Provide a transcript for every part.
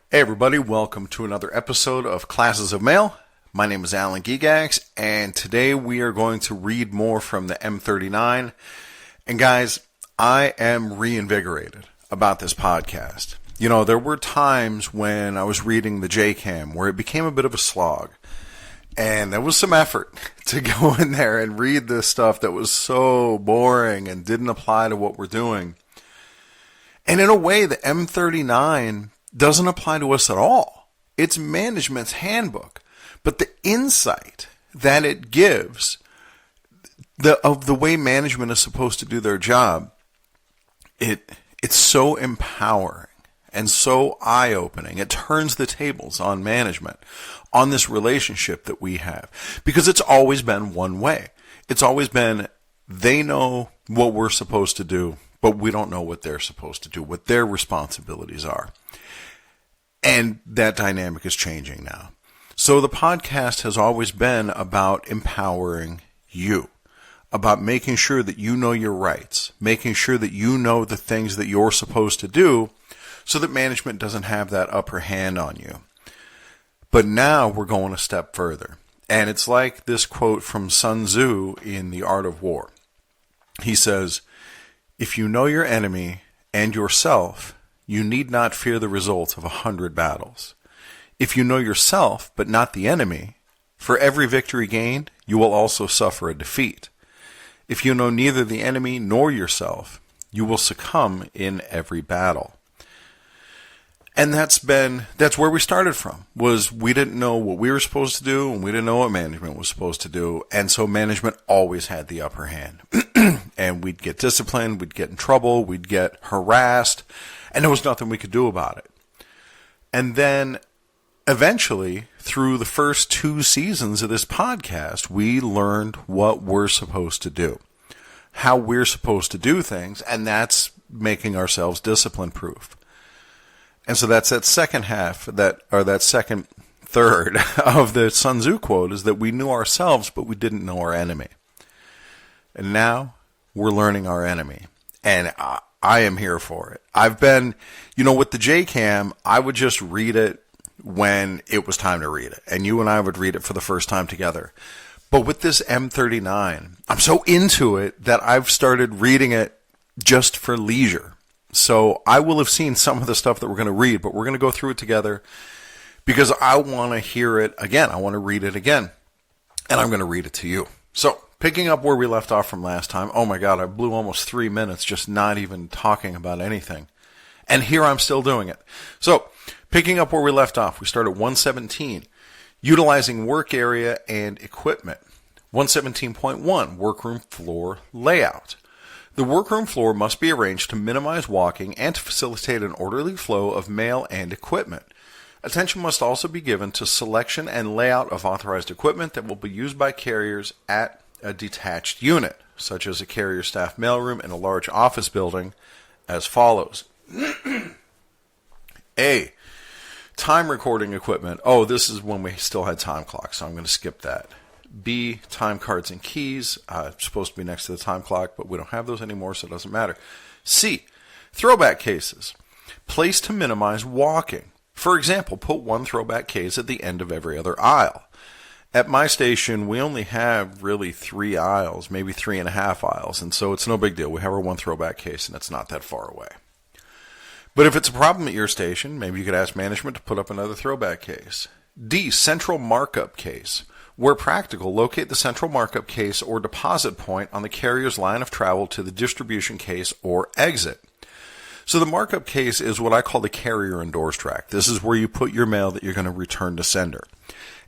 Hey everybody, welcome to another episode of Classes of Mail. My name is Alan Gigax, and today we are going to read more from the M-39. And guys, I am reinvigorated about this podcast. You know, there were times when I was reading the JCAM where it became a bit of a slog. And there was some effort to go in there and read this stuff that was so boring and didn't apply to what we're doing. And in a way, the M-39 doesn't apply to us at all. It's management's handbook. But the insight that it gives of the way management is supposed to do their job, it's so empowering and so eye-opening. It turns the tables on management, on this relationship that we have. Because it's always been one way. It's always been they know what we're supposed to do, but we don't know what they're supposed to do, what their responsibilities are. And that dynamic is changing now. So the podcast has always been about empowering you, about making sure that you know your rights, making sure that you know the things that you're supposed to do so that management doesn't have that upper hand on you. But now we're going a step further. And it's like this quote from Sun Tzu in The Art of War. He says, "If you know your enemy and yourself, you need not fear the results of 100 battles. If you know yourself, but not the enemy, for every victory gained, you will also suffer a defeat. If you know neither the enemy nor yourself, you will succumb in every battle." And that's where we started from, was we didn't know what we were supposed to do, and we didn't know what management was supposed to do, and so management always had the upper hand. And we'd get disciplined, we'd get in trouble, we'd get harassed, and there was nothing we could do about it. And then, eventually, through the first 2 seasons of this podcast, we learned what we're supposed to do, how we're supposed to do things, and that's making ourselves discipline-proof. And so that's that second second third of the Sun Tzu quote, is that we knew ourselves, but we didn't know our enemy. And now we're learning our enemy. And I am here for it. I've been, with the JCAM, I would just read it when it was time to read it. And you and I would read it for the first time together. But with this M-39, I'm so into it that I've started reading it just for leisure. So I will have seen some of the stuff that we're going to read, but we're going to go through it together because I want to hear it again. I want to read it again. And I'm going to read it to you. So, picking up where we left off from last time. Oh my God, I blew almost 3 minutes just not even talking about anything. And here I'm still doing it. So, picking up where we left off, we start at 117. Utilizing work area and equipment. 117.1, workroom floor layout. The workroom floor must be arranged to minimize walking and to facilitate an orderly flow of mail and equipment. Attention must also be given to selection and layout of authorized equipment that will be used by carriers at a detached unit, such as a carrier staff mailroom in a large office building, as follows. A. Time recording equipment. Oh, this is when we still had time clocks, so I'm going to skip that. B. Time cards and keys. It's supposed to be next to the time clock, but we don't have those anymore, so it doesn't matter. C. Throwback cases. Placed to minimize walking. For example, put one throwback case at the end of every other aisle. At my station, we only have really 3 aisles, maybe 3.5 aisles, and so it's no big deal. We have our one throwback case, and it's not that far away. But if it's a problem at your station, maybe you could ask management to put up another throwback case. D. Central markup case. Where practical, locate the central markup case or deposit point on the carrier's line of travel to the distribution case or exit. So the markup case is what I call the carrier endorse track. This is where you put your mail that you're going to return to sender.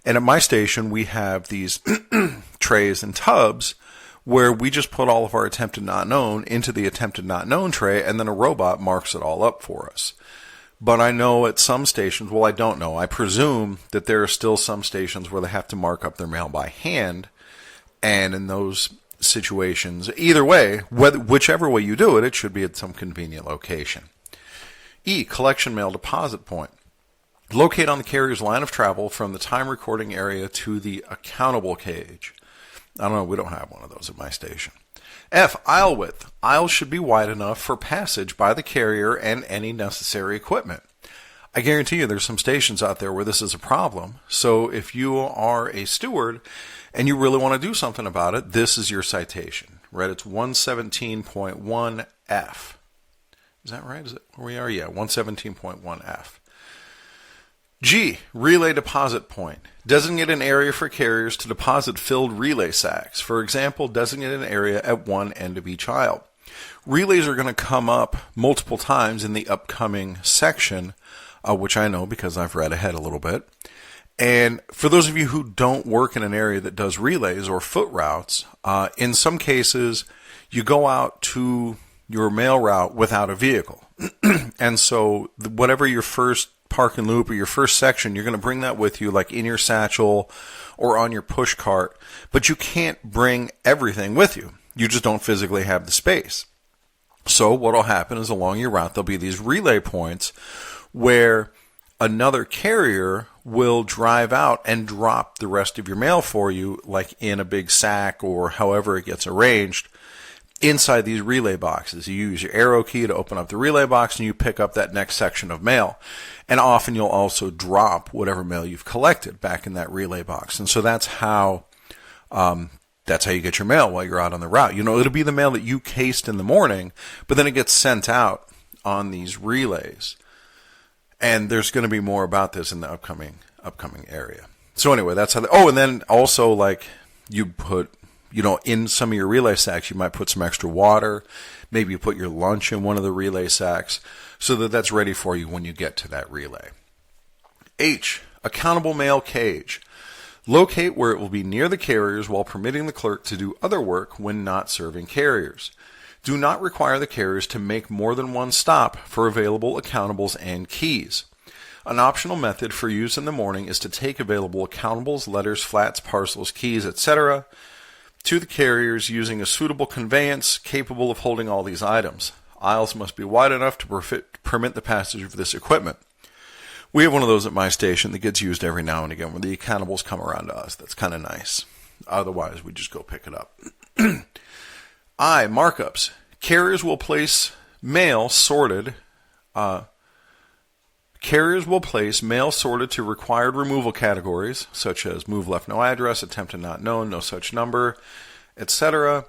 And at my station, we have these trays and tubs where we just put all of our attempted not known into the attempted not known tray, and then a robot marks it all up for us. But I know at some stations, well, I don't know. I presume that there are still some stations where they have to mark up their mail by hand. And in those situations, either way, whichever way you do it, it should be at some convenient location. E. Collection mail deposit point. Locate on the carrier's line of travel from the time recording area to the accountable cage. I don't know, we don't have one of those at my station. F. Aisle width. Aisles should be wide enough for passage by the carrier and any necessary equipment. I guarantee you there's some stations out there where this is a problem. So if you are a steward and you really want to do something about it, this is your citation, right? It's 117.1F. Is that right? Is it where we are? Yeah, 117.1F. G, relay deposit point. Designate an area for carriers to deposit filled relay sacks. For example, designate an area at one end of each aisle. Relays are going to come up multiple times in the upcoming section, which I know because I've read ahead a little bit. And for those of you who don't work in an area that does relays or foot routes, in some cases, you go out to your mail route without a vehicle. And so whatever your first park and loop or your first section, you're going to bring that with you, like in your satchel or on your push cart, but you can't bring everything with you. You just don't physically have the space. So what will happen is along your route, there'll be these relay points where another carrier will drive out and drop the rest of your mail for you, like in a big sack or however it gets arranged, inside these relay boxes. You use your arrow key to open up the relay box and you pick up that next section of mail. And often you'll also drop whatever mail you've collected back in that relay box. And so that's how you get your mail while you're out on the route. You know, it'll be the mail that you cased in the morning, but then it gets sent out on these relays. And there's going to be more about this in the upcoming area. So anyway, that's how. And then also, like, you put, in some of your relay sacks, you might put some extra water. Maybe you put your lunch in one of the relay sacks so that that's ready for you when you get to that relay. H, accountable mail cage. Locate where it will be near the carriers while permitting the clerk to do other work when not serving carriers. Do not require the carriers to make more than one stop for available accountables and keys. An optional method for use in the morning is to take available accountables, letters, flats, parcels, keys, etc. to the carriers using a suitable conveyance capable of holding all these items. Aisles must be wide enough to permit the passage of this equipment. We have one of those at my station that gets used every now and again when the accountables come around to us. That's kind of nice. Otherwise, we just go pick it up. I, markups. Carriers will place mail sorted. Carriers will place mail sorted to required removal categories, such as move left no address, attempted not known, no such number, etc.,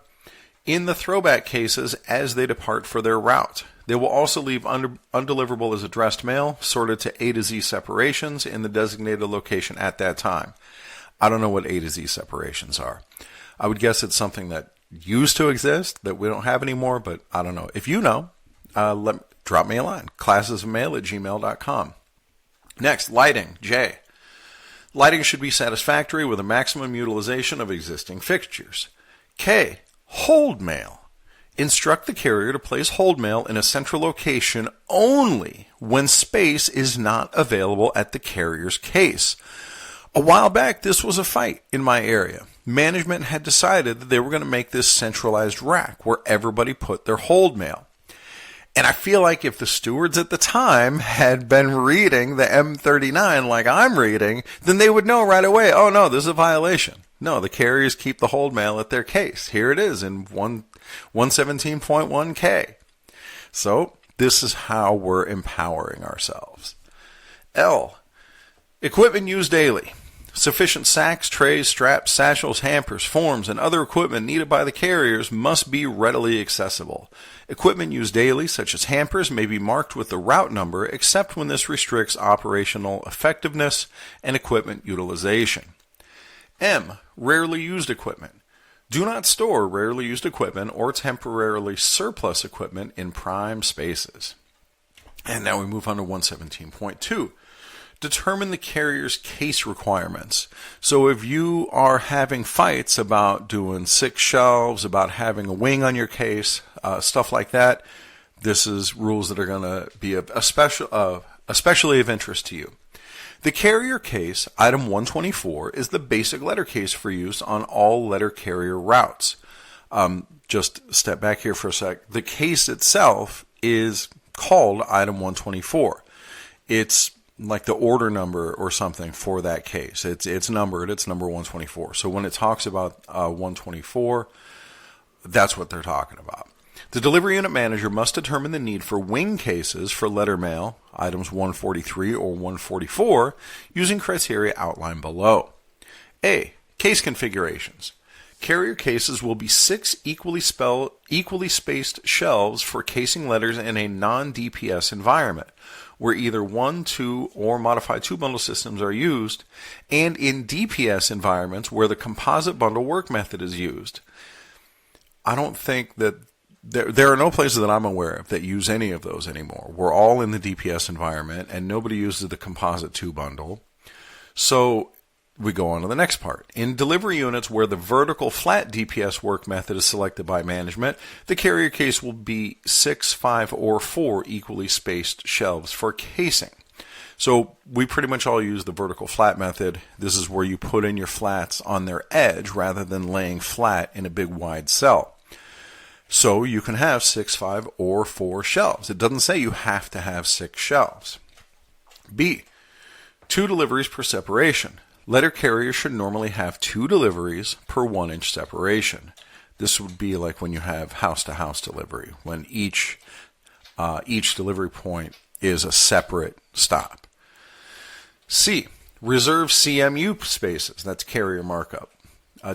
in the throwback cases as they depart for their route. They will also leave undeliverable as addressed mail, sorted to A to Z separations in the designated location at that time. I don't know what A to Z separations are. I would guess it's something that used to exist that we don't have anymore, but I don't know. If you know, drop me a line. classesofmail@gmail.com. Next, lighting. J. Lighting should be satisfactory with a maximum utilization of existing fixtures. K. Hold mail. Instruct the carrier to place hold mail in a central location only when space is not available at the carrier's case. A while back, this was a fight in my area. Management had decided that they were going to make this centralized rack where everybody put their hold mail. And I feel like if the stewards at the time had been reading the M-39 like I'm reading, then they would know right away, oh no, this is a violation. No, the carriers keep the hold mail at their case. Here it is in 117.1K. So this is how we're empowering ourselves. L. Equipment used daily. Sufficient sacks, trays, straps, satchels, hampers, forms, and other equipment needed by the carriers must be readily accessible. Equipment used daily, such as hampers, may be marked with the route number, except when this restricts operational effectiveness and equipment utilization. M. Rarely used equipment. Do not store rarely used equipment or temporarily surplus equipment in prime spaces. And now we move on to 117.2. Determine the carrier's case requirements. So if you are having fights about doing 6 shelves, about having a wing on your case, stuff like that, this is rules that are going to be especially of interest to you. The carrier case, item 124, is the basic letter case for use on all letter carrier routes. Just step back here for a sec. The case itself is called item 124. It's like the order number or something for that case. It's numbered. It's number 124. So when it talks about 124, that's what they're talking about. The delivery unit manager must determine the need for wing cases for letter mail, items 143 or 144, using criteria outlined below. A. Case configurations. Carrier cases will be 6 equally spaced shelves for casing letters in a non-DPS environment, where either 1, 2, or modified 2-bundle systems are used, and in DPS environments where the composite bundle work method is used. I don't think that there are no places that I'm aware of that use any of those anymore. We're all in the DPS environment, and nobody uses the composite 2-bundle. So we go on to the next part. In delivery units where the vertical flat DPS work method is selected by management, the carrier case will be 6, 5, or 4 equally spaced shelves for casing. So we pretty much all use the vertical flat method. This is where you put in your flats on their edge rather than laying flat in a big wide cell. So you can have 6, 5, or 4 shelves. It doesn't say you have to have 6 shelves. B. 2 deliveries per separation. Letter carriers should normally have 2 deliveries per 1-inch separation. This would be like when you have house-to-house delivery, when each delivery point is a separate stop. C. Reserve CMU spaces. That's carrier markup.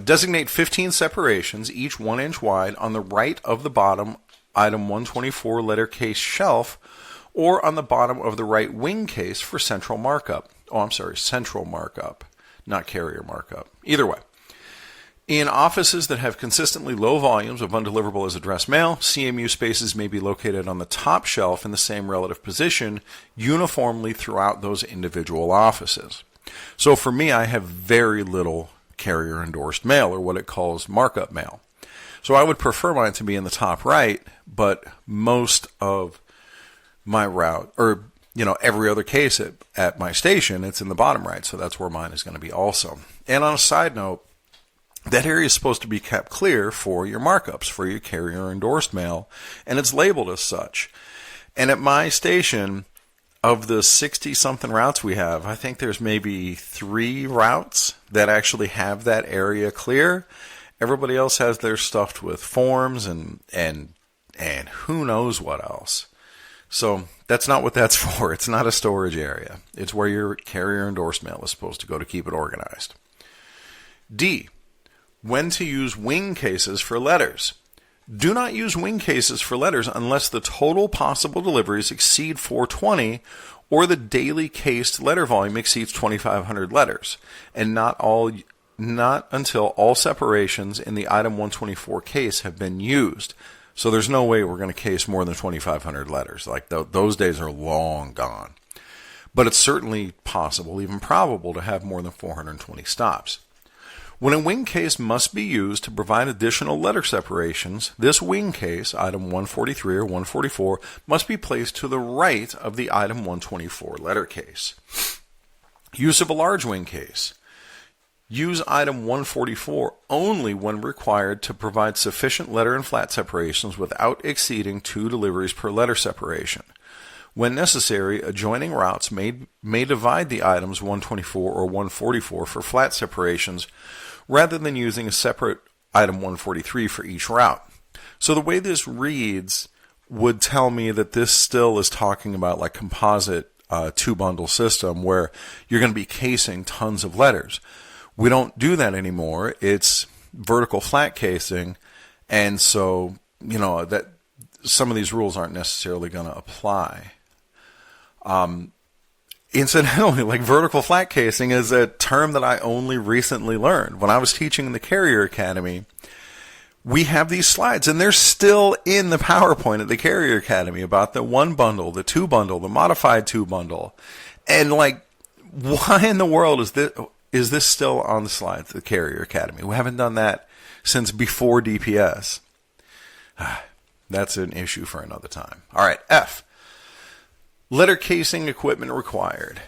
Designate 15 separations, each 1 inch wide, on the right of the bottom item 124 letter case shelf, or on the bottom of the right wing case for central markup. Central markup, not carrier markup. Either way. In offices that have consistently low volumes of undeliverable as addressed mail, CMU spaces may be located on the top shelf in the same relative position uniformly throughout those individual offices. So for me, I have very little carrier endorsed mail, or what it calls markup mail. So I would prefer mine to be in the top right, but most of my route, or every other case at my station, it's in the bottom right, so that's where mine is going to be also. And on a side note, that area is supposed to be kept clear for your markups, for your carrier endorsed mail, and it's labeled as such. And at my station, of the 60-something routes we have, I think there's maybe 3 routes that actually have that area clear. Everybody else has theirs stuffed with forms and who knows what else. So that's not what that's for. It's not a storage area. It's where your carrier endorsed mail is supposed to go to keep it organized. D. When to use wing cases for letters. Do not use wing cases for letters unless the total possible deliveries exceed 420 or the daily cased letter volume exceeds 2,500 letters, and not until all separations in the item 124 case have been used. So there's no way we're going to case more than 2,500 letters. Like those days are long gone. But it's certainly possible, even probable, to have more than 420 stops. When a wing case must be used to provide additional letter separations, this wing case, item 143 or 144, must be placed to the right of the item 124 letter case. Use of a large wing case. Use item 144 only when required to provide sufficient letter and flat separations without exceeding 2 deliveries per letter separation. When necessary, adjoining routes may divide the items 124 or 144 for flat separations rather than using a separate item 143 for each route. So the way this reads would tell me that this still is talking about like composite 2-bundle system where you're going to be casing tons of letters. We don't do that anymore. It's vertical flat casing, and so that some of these rules aren't necessarily going to apply. Incidentally, like vertical flat casing is a term that I only recently learned. When I was teaching in the Carrier Academy, we have these slides, and they're still in the PowerPoint at the Carrier Academy about the 1-bundle, the 2-bundle, the modified 2-bundle. And like, why in the world is this still on the slides at the Carrier Academy? We haven't done that since before DPS. That's an issue for another time. All right, F. Letter casing equipment required.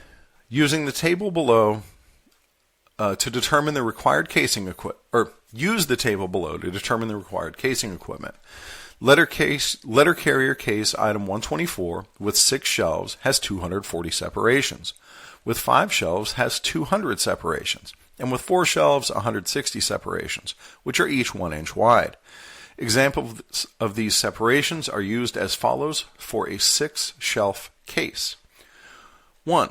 Using the table below to determine the required casing equipment, or use the table below to determine the required casing equipment. Letter carrier case item 124 with 6 shelves has 240 separations. With 5 shelves has 200 separations, and with 4 shelves 160 separations, which are each 1 inch wide. Examples of these separations are used as follows for a 6-shelf case. 1.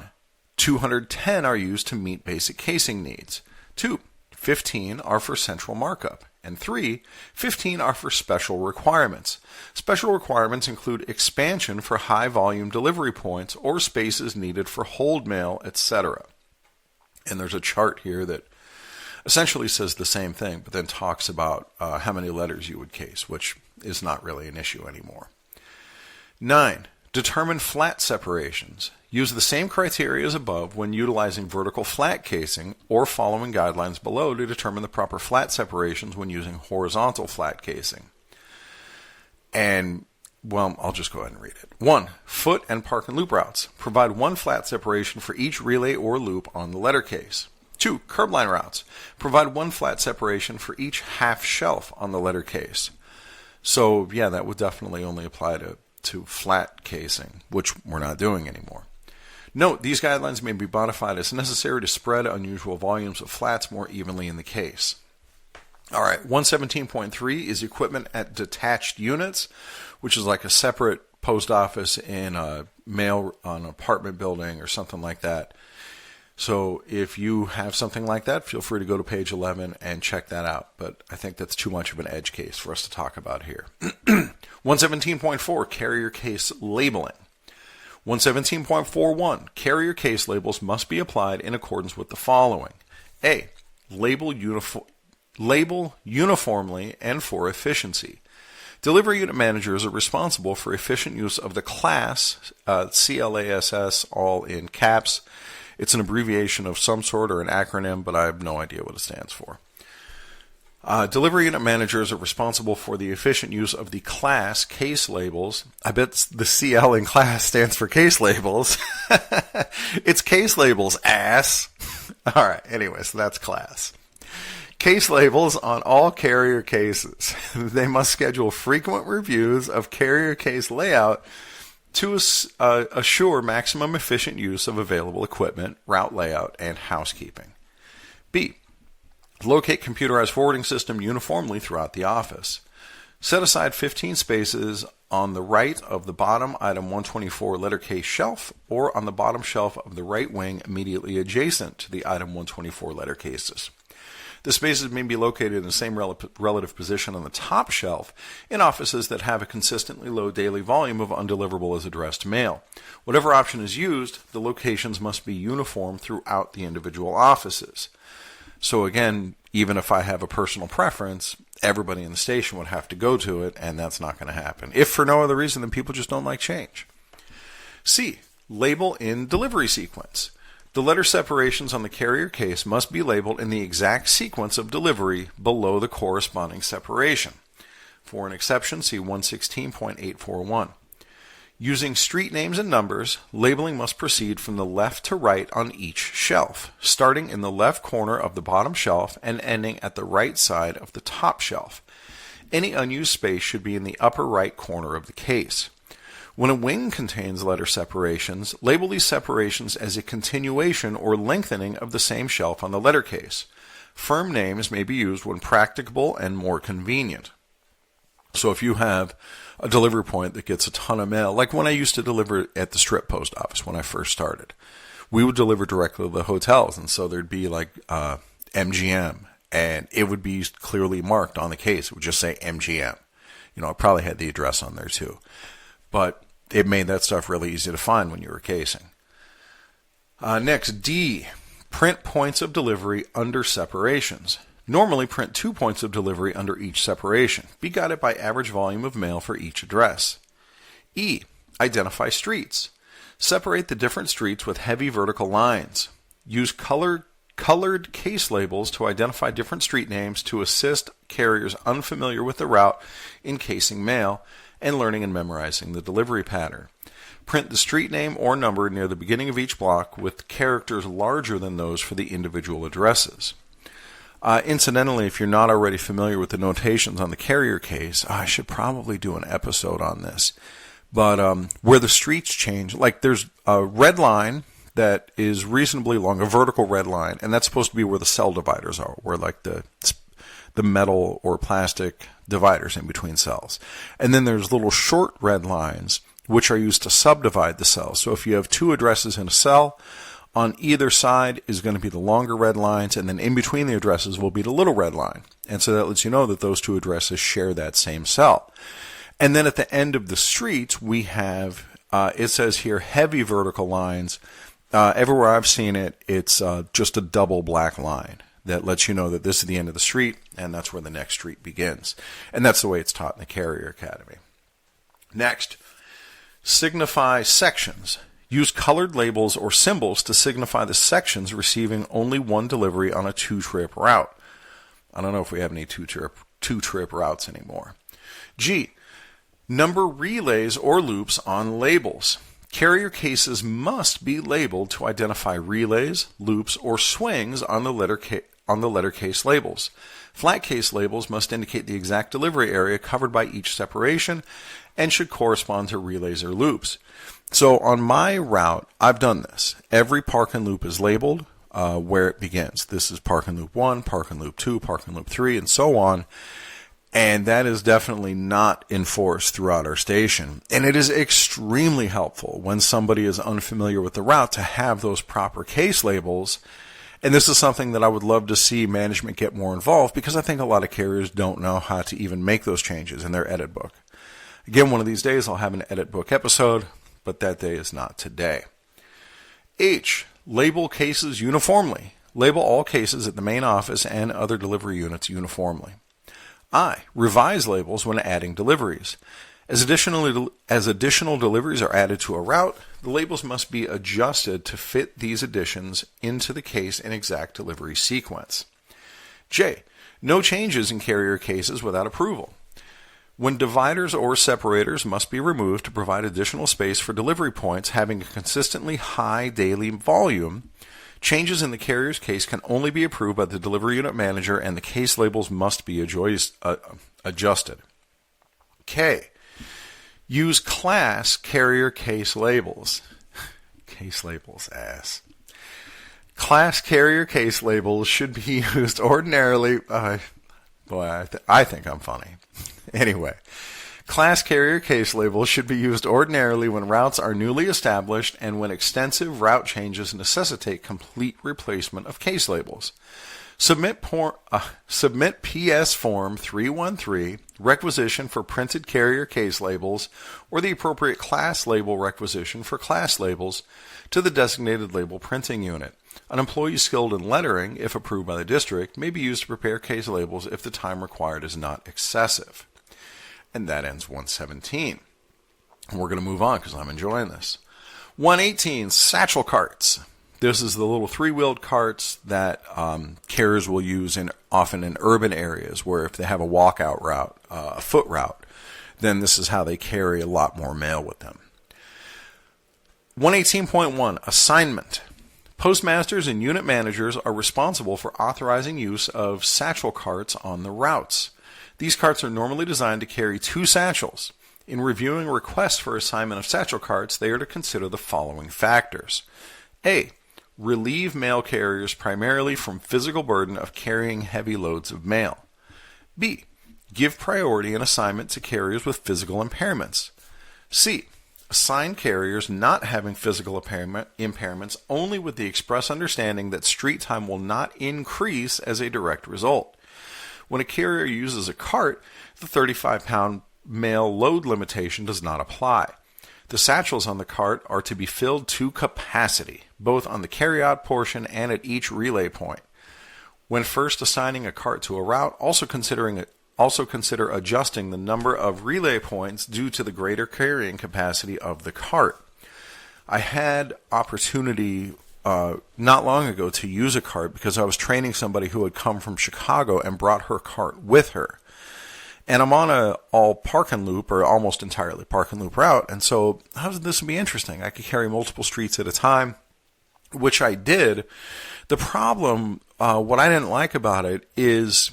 210 are used to meet basic casing needs. 2. 15 are for central markup. And 3. 15 are for special requirements. Special requirements include expansion for high-volume delivery points or spaces needed for hold mail, etc. And there's a chart here that essentially says the same thing, but then talks about how many letters you would case, which is not really an issue anymore. 9. Determine flat separations. Use the same criteria as above when utilizing vertical flat casing or following guidelines below to determine the proper flat separations when using horizontal flat casing. And, well, I'll just go ahead and read it. 1. Foot and park and loop routes. Provide one flat separation for each relay or loop on the letter case. 2. Curb line routes. Provide one flat separation for each half shelf on the letter case. So, yeah, that would definitely only apply to flat casing, which we're not doing anymore. Note, these guidelines may be modified as necessary to spread unusual volumes of flats more evenly in the case. All right, 117.3 is equipment at detached units, which is like a separate post office in a mail on an apartment building or something like that. So if you have something like that, feel free to go to page 11 and check that out. But I think that's too much of an edge case for us to talk about here. 117.4, carrier case labeling. 117.41, carrier case labels must be applied in accordance with the following. A, label uniformly and for efficiency. Delivery unit managers are responsible for efficient use of the class, CLASS, all in caps. It's an abbreviation of some sort or an acronym, but I have no idea what it stands for. Delivery unit managers are responsible for the efficient use of the class case labels. I bet the CL in class stands for case labels. It's case labels, ass. All right, anyway, so that's class. Case labels on all carrier cases. They must schedule frequent reviews of carrier case layout to assure maximum efficient use of available equipment, route layout, and housekeeping. B. Locate computerized forwarding system uniformly throughout the office. Set aside 15 spaces on the right of the bottom item 124 letter case shelf or on the bottom shelf of the right wing immediately adjacent to the item 124 letter cases. The spaces may be located in the same relative position on the top shelf in offices that have a consistently low daily volume of undeliverable as addressed mail. Whatever option is used, the locations must be uniform throughout the individual offices. So again, even if I have a personal preference, everybody in the station would have to go to it, and that's not going to happen. If for no other reason than people just don't like change. C. Label in delivery sequence. The letter separations on the carrier case must be labeled in the exact sequence of delivery below the corresponding separation. For an exception, see 116.841. Using street names and numbers, labeling must proceed from the left to right on each shelf, starting in the left corner of the bottom shelf and ending at the right side of the top shelf. Any unused space should be in the upper right corner of the case. When a wing contains letter separations, label these separations as a continuation or lengthening of the same shelf on the letter case. Firm names may be used when practicable and more convenient. So if you have a delivery point that gets a ton of mail, like when I used to deliver at the strip post office when I first started, we would deliver directly to the hotels, and so there'd be like MGM, and it would be clearly marked on the case. It would just say MGM. You know, it probably had the address on there too. But it made that stuff really easy to find when you were casing. Next, D. Print points of delivery under separations. Normally print 2 points of delivery under each separation. Be guided by average volume of mail for each address. E. Identify streets. Separate the different streets with heavy vertical lines. Use colored case labels to identify different street names to assist carriers unfamiliar with the route in casing mail and learning and memorizing the delivery pattern. Print the street name or number near the beginning of each block with characters larger than those for the individual addresses. Incidentally, if you're not already familiar with the notations on the carrier case, I should probably do an episode on this. But where the streets change, like there's a red line that is reasonably long, a vertical red line, and that's supposed to be where the cell dividers are, where like the the metal or plastic dividers in between cells. And then there's little short red lines, which are used to subdivide the cells. So if you have two addresses in a cell, on either side is going to be the longer red lines, and then in between the addresses will be the little red line. And so that lets you know that those two addresses share that same cell. And then at the end of the streets, we have, it says here, heavy vertical lines. Everywhere I've seen it, it's just a double black line that lets you know that this is the end of the street, and that's where the next street begins. And that's the way it's taught in the Carrier Academy. Next, signify sections. Use colored labels or symbols to signify the sections receiving only one delivery on a two-trip route. I don't know if we have any two-trip routes anymore. G, number relays or loops on labels. Carrier cases must be labeled to identify relays, loops, or swings on the letter case labels. Flat case labels must indicate the exact delivery area covered by each separation and should correspond to relays or loops. So on my route, I've done this. Every park and loop is labeled where it begins. This is park and loop 1, park and loop 2, park and loop 3, and so on. And that is definitely not enforced throughout our station. And it is extremely helpful when somebody is unfamiliar with the route to have those proper case labels. And this is something that I would love to see management get more involved, because I think a lot of carriers don't know how to even make those changes in their edit book. Again, one of these days I'll have an edit book episode, but that day is not today. H, label cases uniformly. Label all cases at the main office and other delivery units uniformly. I, revise labels when adding deliveries. As additional deliveries are added to a route, the labels must be adjusted to fit these additions into the case and exact delivery sequence. J, no changes in carrier cases without approval. When dividers or separators must be removed to provide additional space for delivery points having a consistently high daily volume, changes in the carrier's case can only be approved by the delivery unit manager, and the case labels must be adjusted. K, use class carrier case labels. Case labels, ass. Class carrier case labels should be used ordinarily. I think I'm funny. Anyway, class carrier case labels should be used ordinarily when routes are newly established and when extensive route changes necessitate complete replacement of case labels. Submit PS Form 313, requisition for printed carrier case labels, or the appropriate class label requisition for class labels to the designated label printing unit. An employee skilled in lettering, if approved by the district, may be used to prepare case labels if the time required is not excessive. And that ends 117. And we're going to move on because I'm enjoying this. 118, satchel carts. This is the little three-wheeled carts that carriers will use often in urban areas, where if they have a walkout route, a foot route, then this is how they carry a lot more mail with them. 118.1, assignment. Postmasters and unit managers are responsible for authorizing use of satchel carts on the routes. These carts are normally designed to carry 2 satchels. In reviewing requests for assignment of satchel carts, they are to consider the following factors. A, relieve mail carriers primarily from physical burden of carrying heavy loads of mail. B, give priority and assignment to carriers with physical impairments. C, assign carriers not having physical impairments only with the express understanding that street time will not increase as a direct result. When a carrier uses a cart, the 35-pound mail load limitation does not apply. The satchels on the cart are to be filled to capacity, both on the carryout portion and at each relay point. When first assigning a cart to a route, also consider adjusting the number of relay points due to the greater carrying capacity of the cart. I had opportunity not long ago to use a cart because I was training somebody who had come from Chicago and brought her cart with her. And I'm on a all park and loop, or almost entirely park and loop route, and so this would be interesting. I could carry multiple streets at a time, which I did. The problem, what I didn't like about it is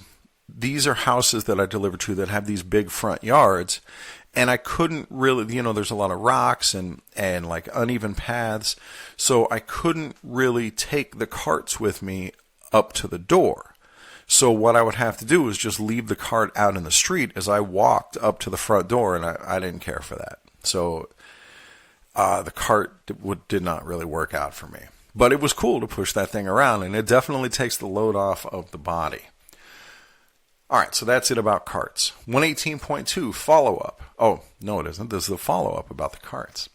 these are houses that I deliver to that have these big front yards, and I couldn't really, there's a lot of rocks and like uneven paths, so I couldn't really take the carts with me up to the door. So what I would have to do is just leave the cart out in the street as I walked up to the front door, and I didn't care for that. So the cart did not really work out for me. But it was cool to push that thing around, and it definitely takes the load off of the body. All right, so that's it about carts. 118.2, follow-up. Oh, no it isn't. This is the follow-up about the carts.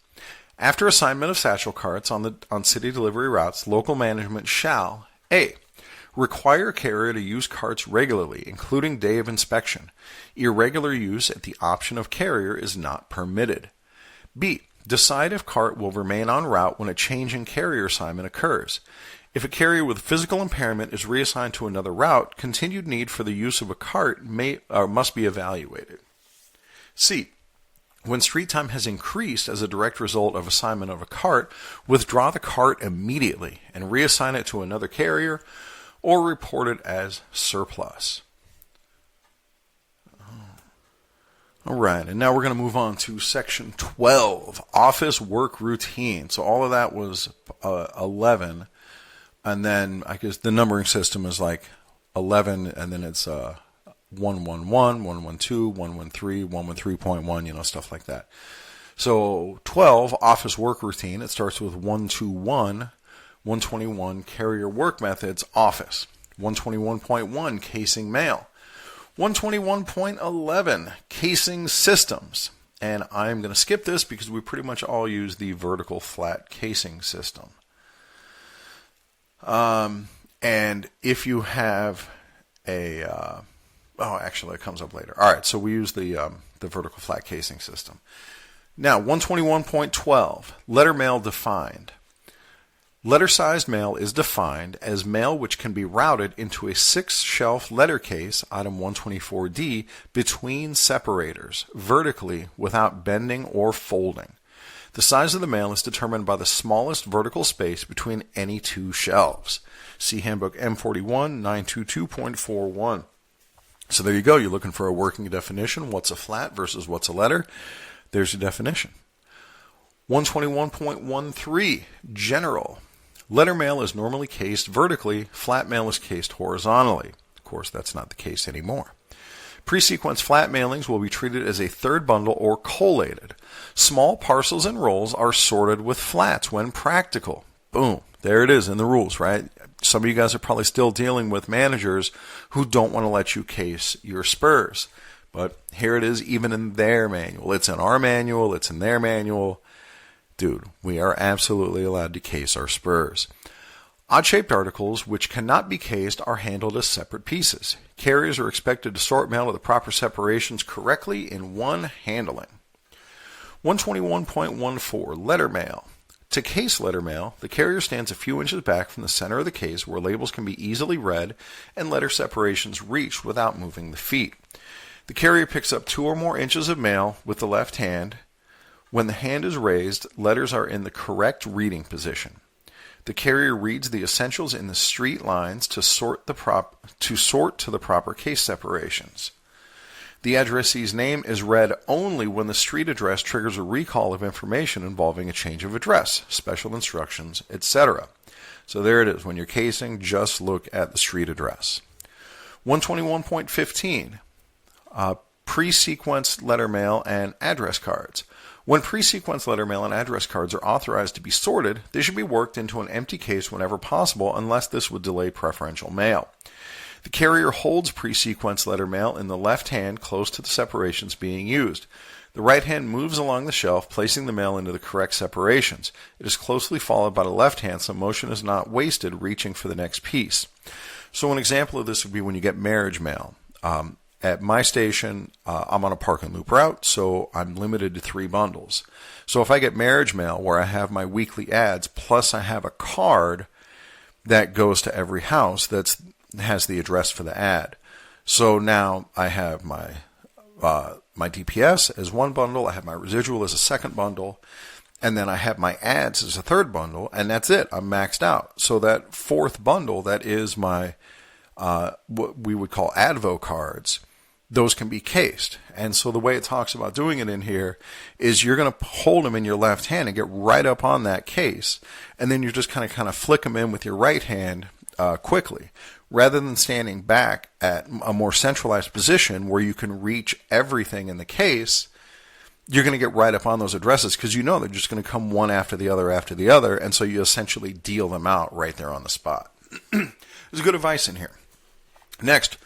After assignment of satchel carts on city delivery routes, local management shall A. Require a carrier to use carts regularly, including day of inspection. Irregular use at the option of carrier is not permitted. B. Decide if cart will remain en route when a change in carrier assignment occurs. If a carrier with physical impairment is reassigned to another route, continued need for the use of a cart must be evaluated. C. When street time has increased as a direct result of assignment of a cart, withdraw the cart immediately and reassign it to another carrier or report it as surplus. All right, and now we're going to move on to section 12, office work routine. So all of that was 11. And then I guess the numbering system is like 11, and then it's 111, 112, 113, 113.1, stuff like that. So 12, office work routine. It starts with 121, 121, carrier work methods, office. 121.1, casing mail. 121.11, casing systems. And I'm going to skip this because we pretty much all use the vertical flat casing system. And if you have actually it comes up later. All right, so we use the vertical flat casing system. Now, 121.12, letter mail defined. Letter-sized mail is defined as mail which can be routed into a 6-shelf letter case, item 124D, between separators, vertically, without bending or folding. The size of the mail is determined by the smallest vertical space between any two shelves. See Handbook M-41 922.41. So there you go. You're looking for a working definition. What's a flat versus what's a letter? There's your definition. 121.13, general. Letter mail is normally cased vertically. Flat mail is cased horizontally. Of course, that's not the case anymore. Pre-sequenced flat mailings will be treated as a third bundle or collated. Small parcels and rolls are sorted with flats when practical. Boom. There it is in the rules, right? Some of you guys are probably still dealing with managers who don't want to let you case your SPRs. But here it is even in their manual. It's in our manual. It's in their manual. Dude, we are absolutely allowed to case our SPRs. Odd-shaped articles which cannot be cased are handled as separate pieces. Carriers are expected to sort mail to the proper separations correctly in one handling. 121.14, letter mail. To case letter mail, the carrier stands a few inches back from the center of the case where labels can be easily read and letter separations reached without moving the feet. The carrier picks up 2 or more inches of mail with the left hand. When the hand is raised, letters are in the correct reading position. The carrier reads the essentials in the street lines to sort to the proper case separations. The addressee's name is read only when the street address triggers a recall of information involving a change of address, special instructions, etc. So there it is. When you're casing, just look at the street address. 121.15, pre-sequenced letter mail and address cards. When pre-sequenced letter mail and address cards are authorized to be sorted, they should be worked into an empty case whenever possible unless this would delay preferential mail. The carrier holds pre-sequenced letter mail in the left hand close to the separations being used. The right hand moves along the shelf, placing the mail into the correct separations. It is closely followed by the left hand, so motion is not wasted reaching for the next piece. So an example of this would be when you get marriage mail. At my station, I'm on a park and loop route, so I'm limited to 3 bundles. So if I get marriage mail where I have my weekly ads, plus I have a card that goes to every house that has the address for the ad. So now I have my DPS as one bundle, I have my residual as a second bundle, and then I have my ads as a third bundle, and that's it. I'm maxed out. So that fourth bundle, that is my what we would call advo cards, those can be cased. And so the way it talks about doing it in here is you're going to hold them in your left hand and get right up on that case, and then you're just kind of flick them in with your right hand quickly, rather than standing back at a more centralized position where you can reach everything in the case. You're going to get right up on those addresses because you know they're just going to come one after the other, and so you essentially deal them out right there on the spot. There's good advice in here. Next,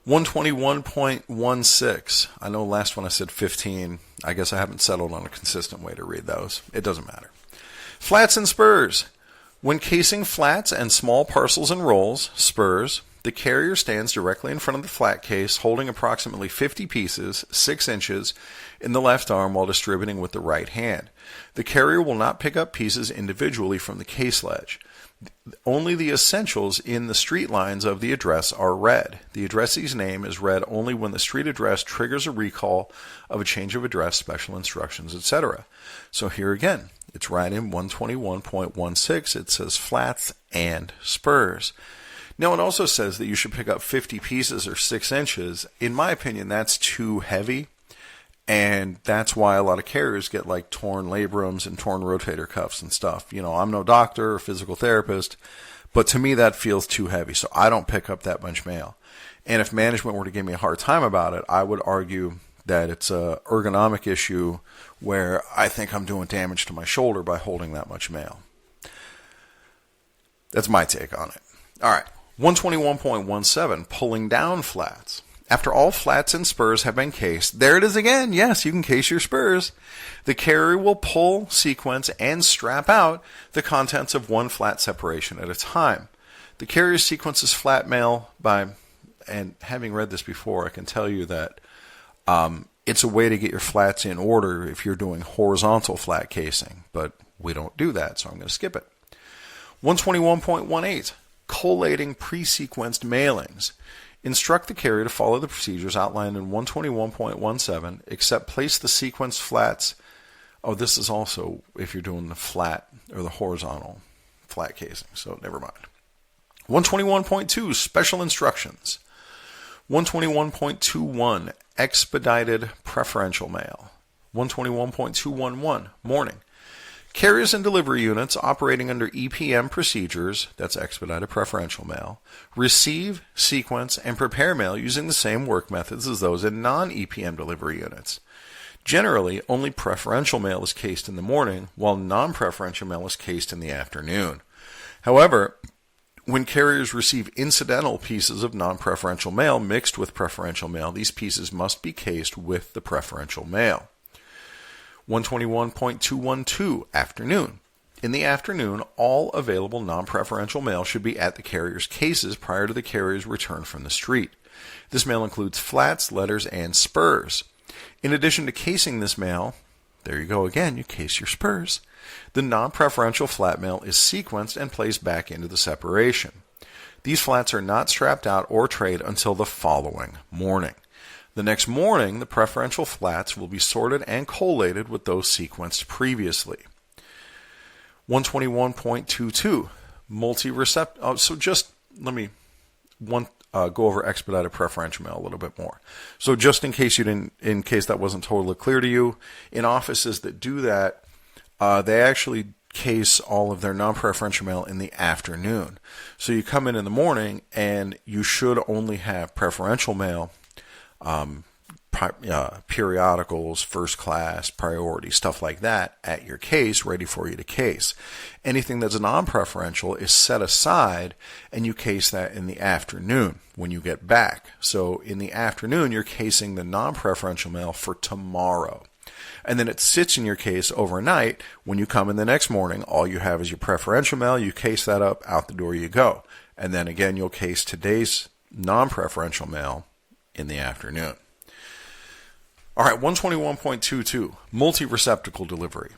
121.16. I know last one I said 15. I guess I haven't settled on a consistent way to read those. It doesn't matter. Flats and spurs. When casing flats and small parcels and rolls, spurs, the carrier stands directly in front of the flat case, holding approximately 50 pieces, 6 inches, in the left arm while distributing with the right hand. The carrier will not pick up pieces individually from the case ledge. Only the essentials in the street lines of the address are read. The addressee's name is read only when the street address triggers a recall of a change of address, special instructions, etc. So here again, it's right in 121.16. It says flats and spurs. Now, it also says that you should pick up 50 pieces or 6 inches. In my opinion, that's too heavy, and that's why a lot of carriers get like torn labrums and torn rotator cuffs and stuff. You know, I'm no doctor or physical therapist, but to me that feels too heavy, so I don't pick up that much mail. And if management were to give me a hard time about it, I would argue that it's a ergonomic issue where I think I'm doing damage to my shoulder by holding that much mail. That's my take on it. All right. 121.17, pulling down flats. After all flats and spurs have been cased, there it is again. Yes, you can case your spurs. The carrier will pull, sequence, and strap out the contents of one flat separation at a time. The carrier sequences flat mail by, and having read this before, I can tell you that it's a way to get your flats in order if you're doing horizontal flat casing, but we don't do that, so I'm going to skip it. 121.18. Collating pre-sequenced mailings. Instruct the carrier to follow the procedures outlined in 121.17, except place the sequenced flats. Oh, this is also if you're doing the flat or the horizontal flat casing, so never mind. 121.2, special instructions. 121.21, expedited preferential mail. 121.211, morning. Carriers and delivery units operating under EPM procedures, that's expedited preferential mail, receive, sequence, and prepare mail using the same work methods as those in non-EPM delivery units. Generally, only preferential mail is cased in the morning, while non-preferential mail is cased in the afternoon. However, when carriers receive incidental pieces of non-preferential mail mixed with preferential mail, these pieces must be cased with the preferential mail. 121.212, afternoon. In the afternoon, all available non-preferential mail should be at the carrier's cases prior to the carrier's return from the street. This mail includes flats, letters, and spurs. In addition to casing this mail, there you go again, you case your spurs. The non-preferential flat mail is sequenced and placed back into the separation. These flats are not strapped out or trayed until the following morning. The next morning, the preferential flats will be sorted and collated with those sequenced previously. 121.22, multi-recept. So just let me go over expedited preferential mail a little bit more. So just in case that wasn't totally clear to you, in offices that do that, they actually case all of their non-preferential mail in the afternoon. So you come in the morning and you should only have preferential mail, periodicals, first class, priority, stuff like that at your case, ready for you to case. Anything that's non-preferential is set aside, and you case that in the afternoon when you get back. So in the afternoon, you're casing the non-preferential mail for tomorrow. And then it sits in your case overnight. When you come in the next morning, all you have is your preferential mail. You case that up, out the door you go. And then again, you'll case today's non-preferential mail in the afternoon. All right, 121.22, multi-receptacle delivery.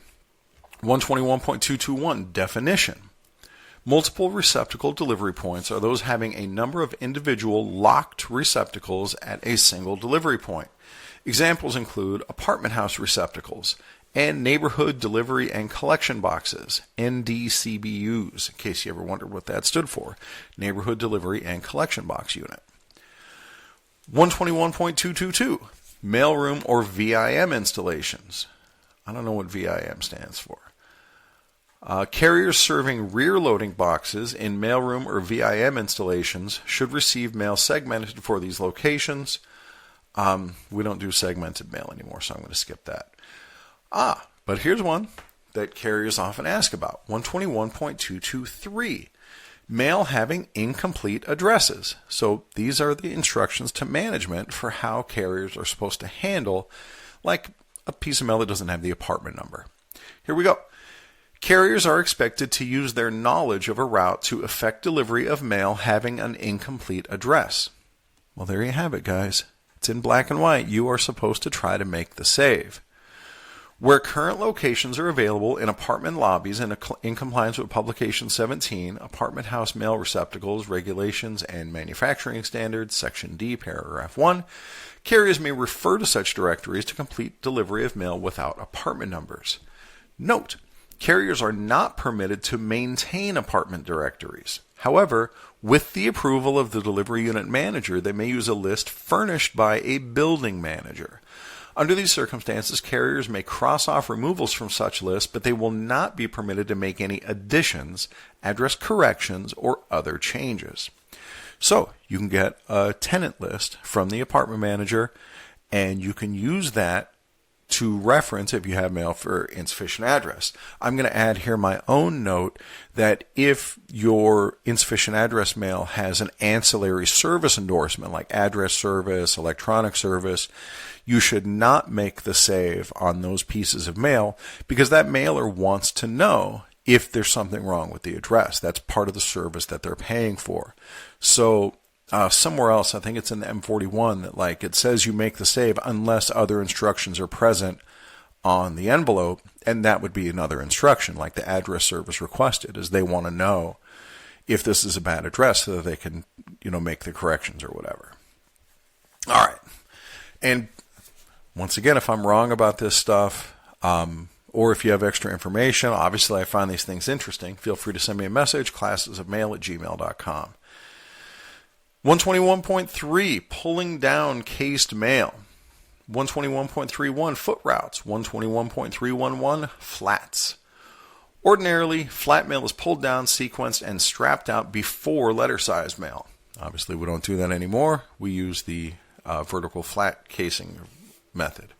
121.221, definition. Multiple receptacle delivery points are those having a number of individual locked receptacles at a single delivery point. Examples include apartment house receptacles and neighborhood delivery and collection boxes, NDCBUs, in case you ever wondered what that stood for, Neighborhood Delivery and Collection Box Unit. 121.222, mailroom or VIM installations. I don't know what VIM stands for. Carriers serving rear loading boxes in mailroom or VIM installations should receive mail segmented for these locations. We don't do segmented mail anymore, so I'm going to skip that. But here's one that carriers often ask about, 121.223. Mail having incomplete addresses. So these are the instructions to management for how carriers are supposed to handle like a piece of mail that doesn't have the apartment number. Here we go. Carriers are expected to use their knowledge of a route to effect delivery of mail having an incomplete address. Well, there you have it, guys. It's in black and white. You are supposed to try to make the save. Where current locations are available in apartment lobbies and in compliance with Publication 17, Apartment House Mail Receptacles, Regulations, and Manufacturing Standards, Section D, Paragraph 1, carriers may refer to such directories to complete delivery of mail without apartment numbers. Note, carriers are not permitted to maintain apartment directories. However, with the approval of the delivery unit manager, they may use a list furnished by a building manager. Under these circumstances, carriers may cross off removals from such lists, but they will not be permitted to make any additions, address corrections, or other changes. So, you can get a tenant list from the apartment manager, and you can use that to reference if you have mail for insufficient address. I'm going to add here my own note that if your insufficient address mail has an ancillary service endorsement like address service, electronic service, you should not make the save on those pieces of mail because that mailer wants to know if there's something wrong with the address. That's part of the service that they're paying for. So somewhere else, I think it's in the M-41, that like it says you make the save unless other instructions are present on the envelope, and that would be another instruction, like the address service requested, is they want to know if this is a bad address so that they can, make the corrections or whatever. All right. And once again, if I'm wrong about this stuff, or if you have extra information, obviously I find these things interesting, feel free to send me a message, classesofmail@gmail.com. 121.3, pulling down cased mail. 121.31, foot routes. 121.311, flats. Ordinarily, flat mail is pulled down, sequenced, and strapped out before letter-sized mail. Obviously, we don't do that anymore. We use the vertical flat casing method.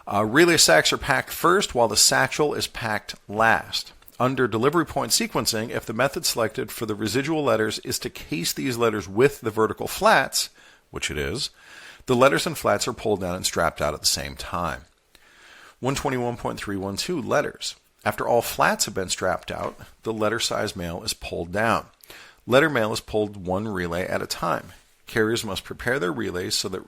Relay sacks are packed first, while the satchel is packed last. Under delivery point sequencing, if the method selected for the residual letters is to case these letters with the vertical flats, which it is, the letters and flats are pulled down and strapped out at the same time. 121.312, letters. After all flats have been strapped out, the letter size mail is pulled down. Letter mail is pulled one relay at a time. Carriers must prepare their relays so that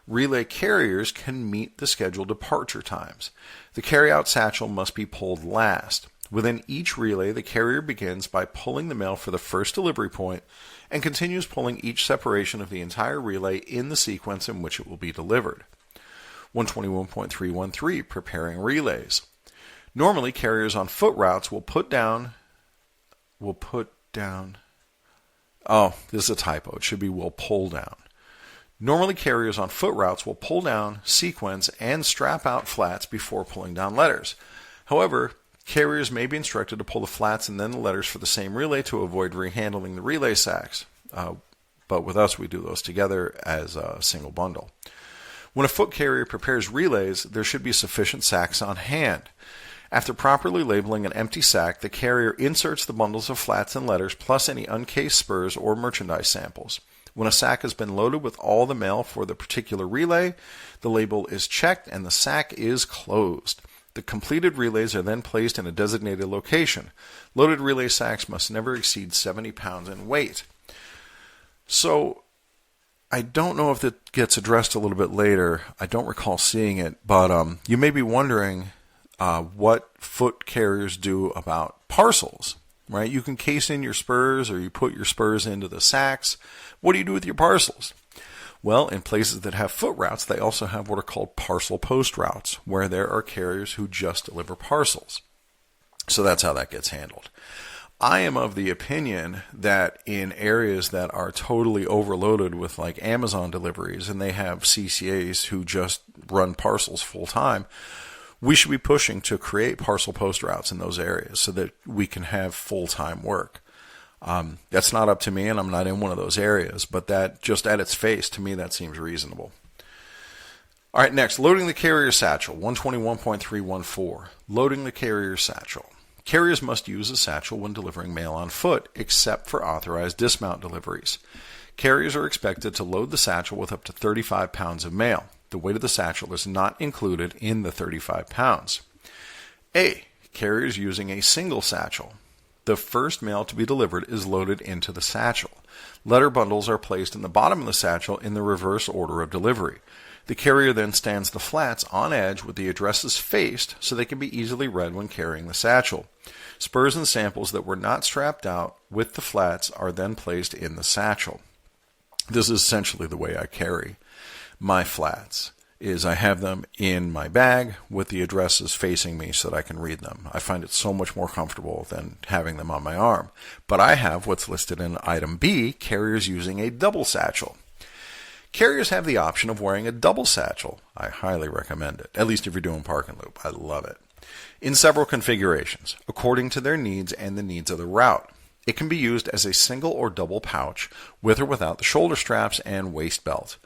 relay carriers can meet the scheduled departure times. The carry-out satchel must be pulled last. Within each relay, the carrier begins by pulling the mail for the first delivery point and continues pulling each separation of the entire relay in the sequence in which it will be delivered. 121.313, preparing relays. Normally, carriers on foot routes will put down, oh, this is a typo. It should be will pull down. Normally, carriers on foot routes will pull down, sequence, and strap out flats before pulling down letters. However, carriers may be instructed to pull the flats and then the letters for the same relay to avoid rehandling the relay sacks. But with us, we do those together as a single bundle. When a foot carrier prepares relays, there should be sufficient sacks on hand. After properly labeling an empty sack, the carrier inserts the bundles of flats and letters plus any uncased spurs or merchandise samples. When a sack has been loaded with all the mail for the particular relay, the label is checked and the sack is closed. The completed relays are then placed in a designated location. Loaded relay sacks must never exceed 70 pounds in weight. So, I don't know if that gets addressed a little bit later. I don't recall seeing it, but you may be wondering what foot carriers do about parcels, right? You can case in your spurs or you put your spurs into the sacks. What do you do with your parcels? Well, in places that have foot routes, they also have what are called parcel post routes, where there are carriers who just deliver parcels. So that's how that gets handled. I am of the opinion that in areas that are totally overloaded with like Amazon deliveries and they have CCAs who just run parcels full time, We should be pushing to create parcel post routes in those areas so that we can have full-time work. That's not up to me, and I'm not in one of those areas, but that just at its face, to me, that seems reasonable. All right, next, loading the carrier satchel, 121.314. Loading the carrier satchel. Carriers must use a satchel when delivering mail on foot, except for authorized dismount deliveries. Carriers are expected to load the satchel with up to 35 pounds of mail. The weight of the satchel is not included in the 35 pounds. A. Carriers using a single satchel. The first mail to be delivered is loaded into the satchel. Letter bundles are placed in the bottom of the satchel in the reverse order of delivery. The carrier then stands the flats on edge with the addresses faced so they can be easily read when carrying the satchel. SPRs and samples that were not strapped out with the flats are then placed in the satchel. This is essentially the way I carry my flats, is I have them in my bag with the addresses facing me so that I can read them. I find it so much more comfortable than having them on my arm. But I have what's listed in item B, carriers using a double satchel. Carriers have the option of wearing a double satchel. I highly recommend it, at least if you're doing park and loop. I love it. In several configurations, according to their needs and the needs of the route. It can be used as a single or double pouch, with or without the shoulder straps and waist belt.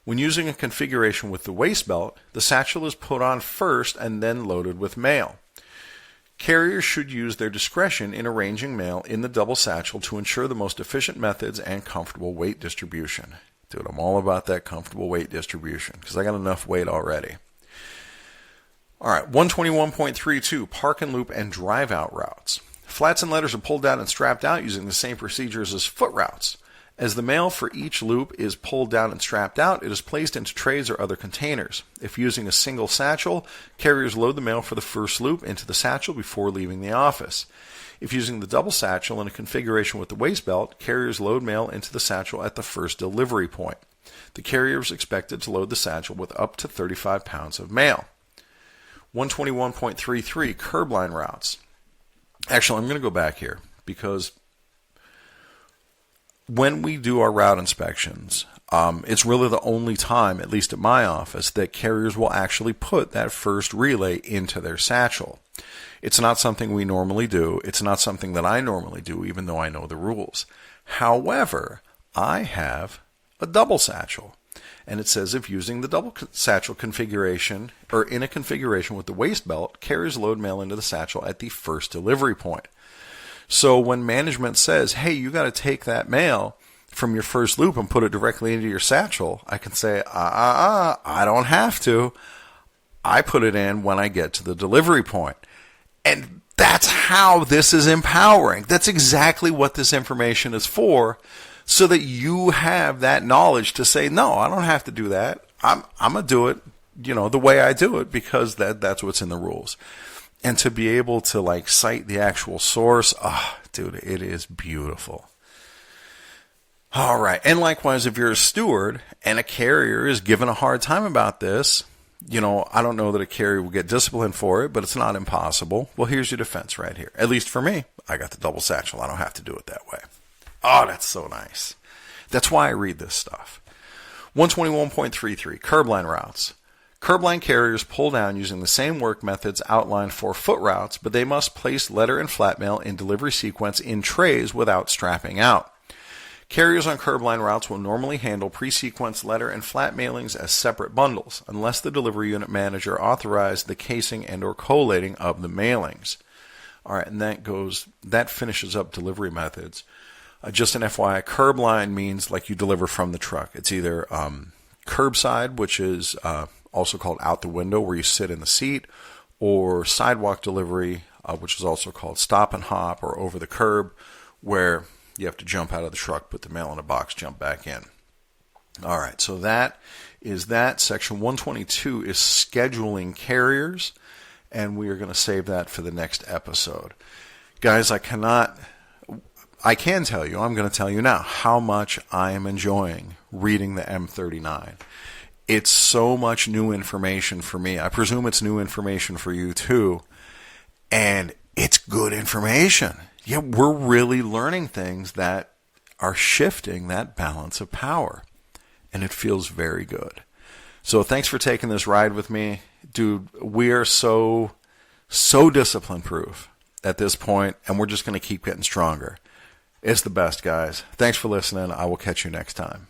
When using a configuration with the waist belt, the satchel is put on first and then loaded with mail. Carriers should use their discretion in arranging mail in the double satchel to ensure the most efficient methods and comfortable weight distribution. Dude, I'm all about that comfortable weight distribution because I got enough weight already. All right, 121.32, park and loop and drive out routes. Flats and letters are pulled down and strapped out using the same procedures as foot routes. As the mail for each loop is pulled down and strapped out, it is placed into trays or other containers. If using a single satchel, carriers load the mail for the first loop into the satchel before leaving the office. If using the double satchel in a configuration with the waist belt, carriers load mail into the satchel at the first delivery point. The carrier is expected to load the satchel with up to 35 pounds of mail. 121.33, curb line routes. Actually, I'm going to go back here because when we do our route inspections, it's really the only time, at least at my office, that carriers will actually put that first relay into their satchel. It's not something we normally do. It's not something that I normally do, even though I know the rules. However, I have a double satchel. And it says if using the double satchel configuration, or in a configuration with the waist belt, carriers load mail into the satchel at the first delivery point. So when management says, hey, you got to take that mail from your first loop and put it directly into your satchel, I can say, I don't have to. I put it in when I get to the delivery point. And that's how this is empowering. That's exactly what this information is for, so that you have that knowledge to say, no, I don't have to do that. I'm going to do it, the way I do it because that's what's in the rules. And to be able to cite the actual source, dude, it is beautiful. All right. And likewise, if you're a steward and a carrier is given a hard time about this, I don't know that a carrier will get disciplined for it, but it's not impossible. Well, here's your defense right here. At least for me, I got the double satchel. I don't have to do it that way. Oh, that's so nice. That's why I read this stuff. 121.33, curb line routes. Curb line carriers pull down using the same work methods outlined for foot routes, but they must place letter and flat mail in delivery sequence in trays without strapping out. Carriers on curb line routes will normally handle pre-sequenced letter and flat mailings as separate bundles, unless the delivery unit manager authorized the casing and or collating of the mailings. All right, and that finishes up delivery methods. Just an FYI, curb line means you deliver from the truck. It's either curbside, which is also called out the window, where you sit in the seat, or sidewalk delivery, which is also called stop and hop, or over the curb, where you have to jump out of the truck, put the mail in a box, jump back in. All right, so that is that. Section 122 is scheduling carriers, and we are going to save that for the next episode. Guys, I can tell you, I'm going to tell you now, how much I am enjoying reading the M-39. It's so much new information for me. I presume it's new information for you too. And it's good information. Yeah, we're really learning things that are shifting that balance of power. And it feels very good. So thanks for taking this ride with me. dude, we are so discipline proof at this point, and we're just going to keep getting stronger. It's the best, guys. Thanks for listening. I will catch you next time.